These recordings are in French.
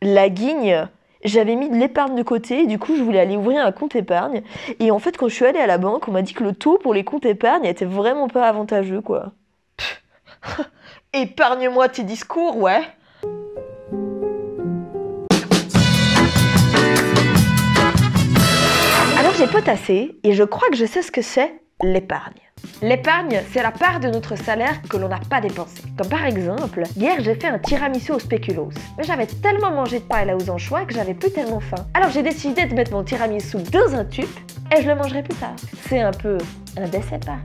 la guigne, j'avais mis de l'épargne de côté, et du coup je voulais aller ouvrir un compte épargne. Et en fait quand je suis allée à la banque, on m'a dit que le taux pour les comptes épargne était vraiment pas avantageux quoi. Épargne-moi tes discours, ouais. Alors j'ai potassé et je crois que je sais ce que c'est l'épargne. L'épargne, c'est la part de notre salaire que l'on n'a pas dépensé. Comme par exemple, hier j'ai fait un tiramisu au spéculoos. Mais j'avais tellement mangé de paella aux anchois que j'avais plus tellement faim. Alors j'ai décidé de mettre mon tiramisu dans un tube et je le mangerai plus tard. C'est un peu un désépargne.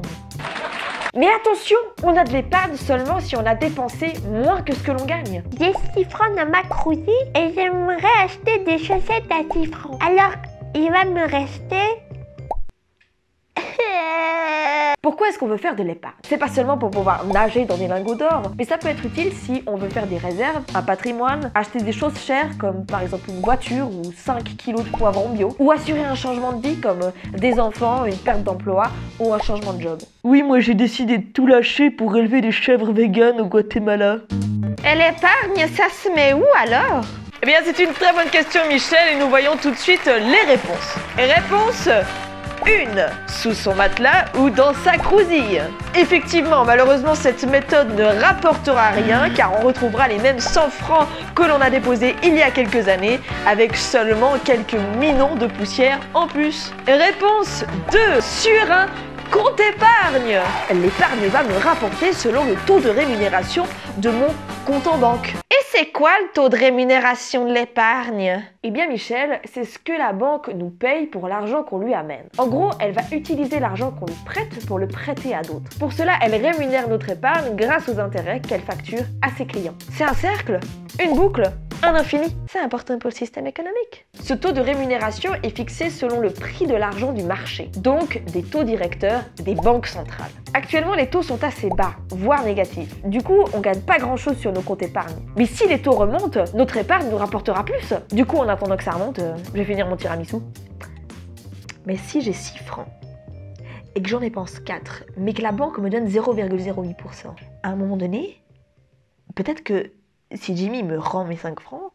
Mais attention, on a de l'épargne seulement si on a dépensé moins que ce que l'on gagne. J'ai 6 francs dans ma crousie et j'aimerais acheter des chaussettes à 6 francs. Alors, il va me rester... Pourquoi est-ce qu'on veut faire de l'épargne? C'est pas seulement pour pouvoir nager dans des lingots d'or, mais ça peut être utile si on veut faire des réserves, un patrimoine, acheter des choses chères comme par exemple une voiture ou 5 kilos de poivrons bio, ou assurer un changement de vie comme des enfants, une perte d'emploi ou un changement de job. Oui, moi j'ai décidé de tout lâcher pour élever des chèvres véganes au Guatemala. Et l'épargne, ça se met où alors? Eh bien c'est une très bonne question Michel et nous voyons tout de suite les réponses. Réponse 1. Sous son matelas ou dans sa crousille. Effectivement, malheureusement, cette méthode ne rapportera rien car on retrouvera les mêmes 100 francs que l'on a déposés il y a quelques années avec seulement quelques millions de poussière en plus. Réponse 2. Sur un compte épargne. L'épargne va me rapporter selon le taux de rémunération de mon compte en banque. Et c'est quoi le taux de rémunération de l'épargne? Eh bien Michel, c'est ce que la banque nous paye pour l'argent qu'on lui amène. En gros, elle va utiliser l'argent qu'on lui prête pour le prêter à d'autres. Pour cela, elle rémunère notre épargne grâce aux intérêts qu'elle facture à ses clients. C'est un cercle, une boucle, un infini. C'est important pour le système économique. Ce taux de rémunération est fixé selon le prix de l'argent du marché, donc des taux directeurs des banques centrales. Actuellement, les taux sont assez bas, voire négatifs. Du coup, on gagne pas grand-chose sur nos comptes épargne. Mais si les taux remontent, notre épargne nous rapportera plus. Du coup, en attendant que ça remonte, je vais finir mon tiramisu. Mais si j'ai 6 francs et que j'en dépense 4, mais que la banque me donne 0,08%, à un moment donné, peut-être que si Jimmy me rend mes 5 francs,